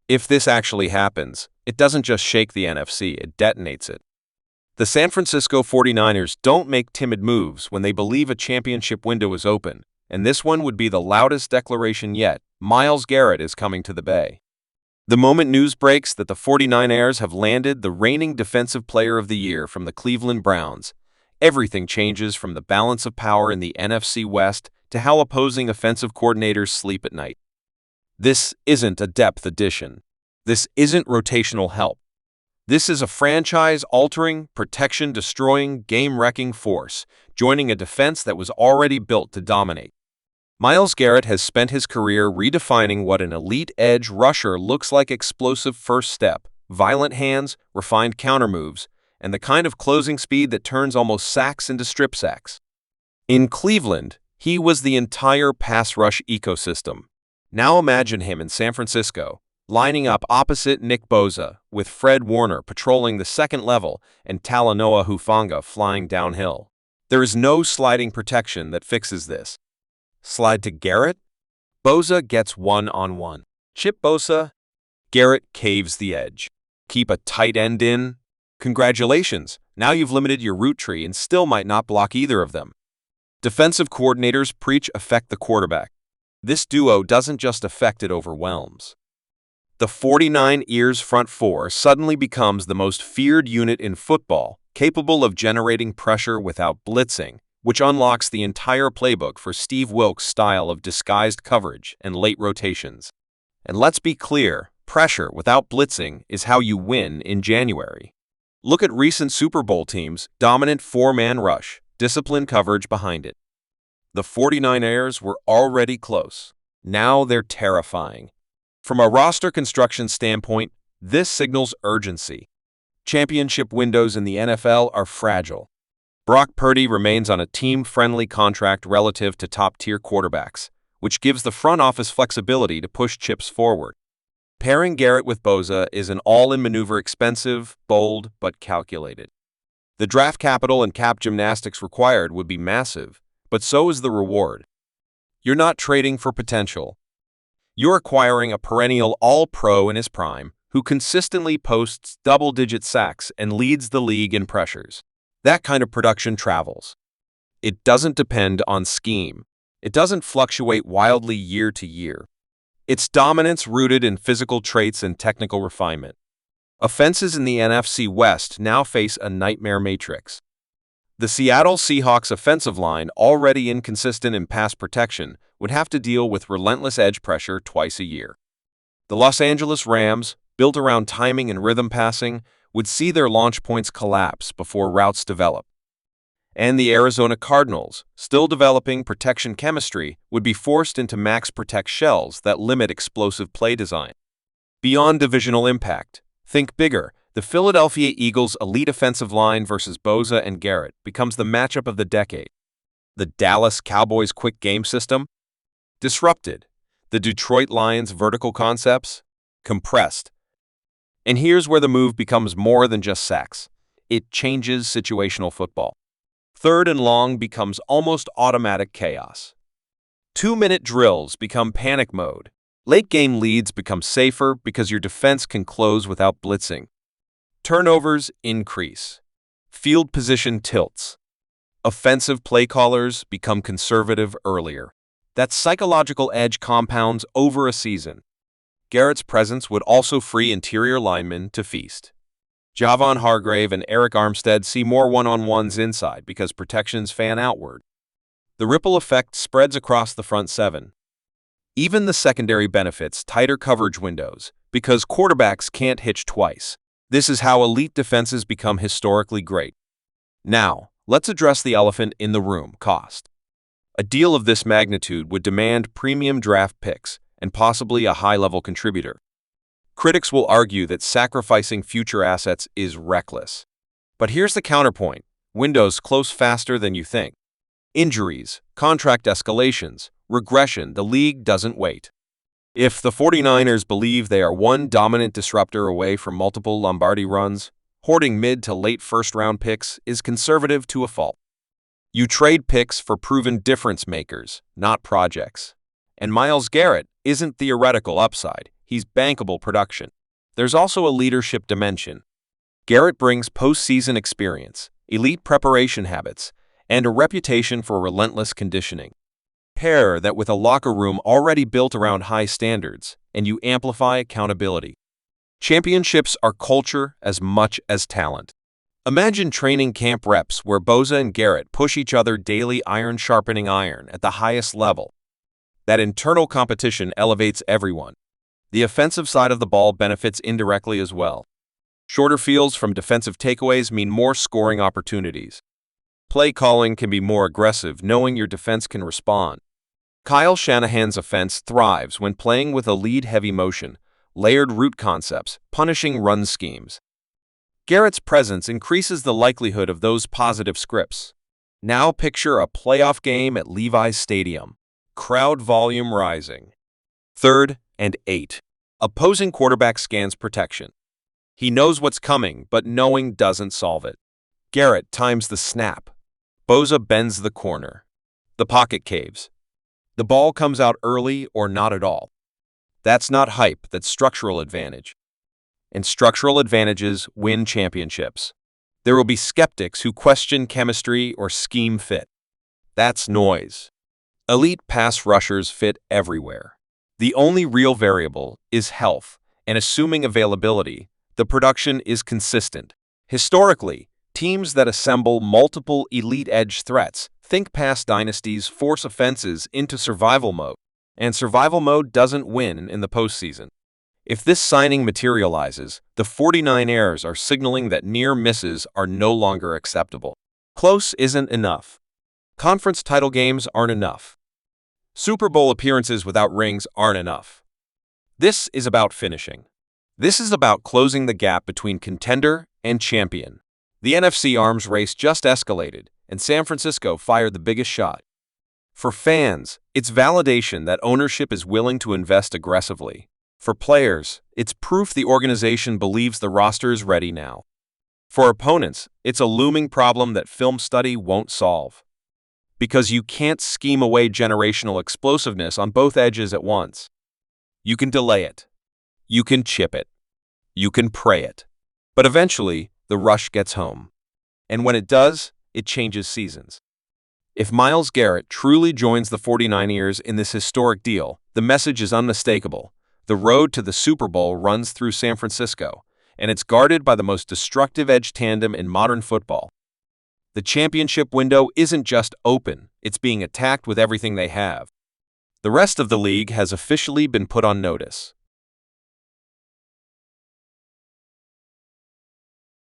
If this actually happens, it doesn't just shake the NFC, it detonates it. The San Francisco 49ers don't make timid moves when they believe a championship window is open, and this one would be the loudest declaration yet. Myles Garrett is coming to the Bay. The moment news breaks that the 49ers have landed the reigning Defensive Player of the Year from the Cleveland Browns, everything changes from the balance of power in the NFC West to how opposing offensive coordinators sleep at night. This isn't a depth addition. This isn't rotational help. This is a franchise-altering, protection-destroying, game-wrecking force, joining a defense that was already built to dominate. Myles Garrett has spent his career redefining what an elite edge rusher looks like: explosive first step, violent hands, refined counter moves, and the kind of closing speed that turns almost sacks into strip sacks. In Cleveland, he was the entire pass rush ecosystem. Now imagine him in San Francisco, lining up opposite Nick Bosa, with Fred Warner patrolling the second level and Talanoa Hufanga flying downhill. There is no sliding protection that fixes this. Slide to Garrett? Bosa gets one-on-one. Chip Bosa? Garrett caves the edge. Keep a tight end in? Congratulations, now you've limited your route tree and still might not block either of them. Defensive coordinators preach affect the quarterback. This duo doesn't just affect, it overwhelms. The 49ers front four suddenly becomes the most feared unit in football, capable of generating pressure without blitzing, which unlocks the entire playbook for Steve Wilks' style of disguised coverage and late rotations. And let's be clear, pressure without blitzing is how you win in January. Look at recent Super Bowl teams: dominant four-man rush, disciplined coverage behind it. The 49ers were already close. Now they're terrifying. From a roster construction standpoint, this signals urgency. Championship windows in the NFL are fragile. Brock Purdy remains on a team-friendly contract relative to top-tier quarterbacks, which gives the front office flexibility to push chips forward. Pairing Garrett with Bosa is an all-in maneuver: expensive, bold, but calculated. The draft capital and cap gymnastics required would be massive, but so is the reward. You're not trading for potential. You're acquiring a perennial all-pro in his prime, who consistently posts double-digit sacks and leads the league in pressures. That kind of production travels. It doesn't depend on scheme. It doesn't fluctuate wildly year to year. Its dominance rooted in physical traits and technical refinement. Offenses in the NFC West now face a nightmare matrix. The Seattle Seahawks offensive line, already inconsistent in pass protection, would have to deal with relentless edge pressure twice a year. The Los Angeles Rams, built around timing and rhythm passing, would see their launch points collapse before routes develop. And the Arizona Cardinals, still developing protection chemistry, would be forced into max protect shells that limit explosive play design. Beyond divisional impact, think bigger. The Philadelphia Eagles' elite offensive line versus Bosa and Garrett becomes the matchup of the decade. The Dallas Cowboys' quick game system? Disrupted. The Detroit Lions' vertical concepts? Compressed. And here's where the move becomes more than just sacks. It changes situational football. Third and long becomes almost automatic chaos. 2-minute drills become panic mode. Late-game leads become safer because your defense can close without blitzing. Turnovers increase. Field position tilts. Offensive play callers become conservative earlier. That psychological edge compounds over a season. Garrett's presence would also free interior linemen to feast. Javon Hargrave and Eric Armstead see more one-on-ones inside because protections fan outward. The ripple effect spreads across the front seven. Even the secondary benefits tighter coverage windows because quarterbacks can't hitch twice. This is how elite defenses become historically great. Now, let's address the elephant in the room: cost. A deal of this magnitude would demand premium draft picks and possibly a high-level contributor. Critics will argue that sacrificing future assets is reckless. But here's the counterpoint: windows close faster than you think. Injuries, contract escalations, regression, the league doesn't wait. If the 49ers believe they are one dominant disruptor away from multiple Lombardi runs, hoarding mid to late first-round picks is conservative to a fault. You trade picks for proven difference makers, not projects. And Myles Garrett isn't theoretical upside, he's bankable production. There's also a leadership dimension. Garrett brings postseason experience, elite preparation habits, and a reputation for relentless conditioning. Pair that with a locker room already built around high standards, and you amplify accountability. Championships are culture as much as talent. Imagine training camp reps where Bosa and Garrett push each other daily, iron sharpening iron at the highest level. That internal competition elevates everyone. The offensive side of the ball benefits indirectly as well. Shorter fields from defensive takeaways mean more scoring opportunities. Play calling can be more aggressive, knowing your defense can respond. Kyle Shanahan's offense thrives when playing with a lead-heavy motion, layered route concepts, punishing run schemes. Garrett's presence increases the likelihood of those positive scripts. Now picture a playoff game at Levi's Stadium. Crowd volume rising. 3rd and 8. Opposing quarterback scans protection. He knows what's coming, but knowing doesn't solve it. Garrett times the snap. Bosa bends the corner. The pocket caves. The ball comes out early or not at all. That's not hype, that's structural advantage. And structural advantages win championships. There will be skeptics who question chemistry or scheme fit. That's noise. Elite pass rushers fit everywhere. The only real variable is health, and assuming availability, the production is consistent. Historically, teams that assemble multiple elite edge threats, think past dynasties, force offenses into survival mode, and survival mode doesn't win in the postseason. If this signing materializes, the 49ers are signaling that near misses are no longer acceptable. Close isn't enough. Conference title games aren't enough. Super Bowl appearances without rings aren't enough. This is about finishing. This is about closing the gap between contender and champion. The NFC arms race just escalated, and San Francisco fired the biggest shot. For fans, it's validation that ownership is willing to invest aggressively. For players, it's proof the organization believes the roster is ready now. For opponents, it's a looming problem that film study won't solve. Because you can't scheme away generational explosiveness on both edges at once. You can delay it. You can chip it. You can pray it. But eventually, the rush gets home. And when it does, it changes seasons. If Myles Garrett truly joins the 49ers in this historic deal, the message is unmistakable. The road to the Super Bowl runs through San Francisco, and it's guarded by the most destructive edge tandem in modern football. The championship window isn't just open, it's being attacked with everything they have. The rest of the league has officially been put on notice.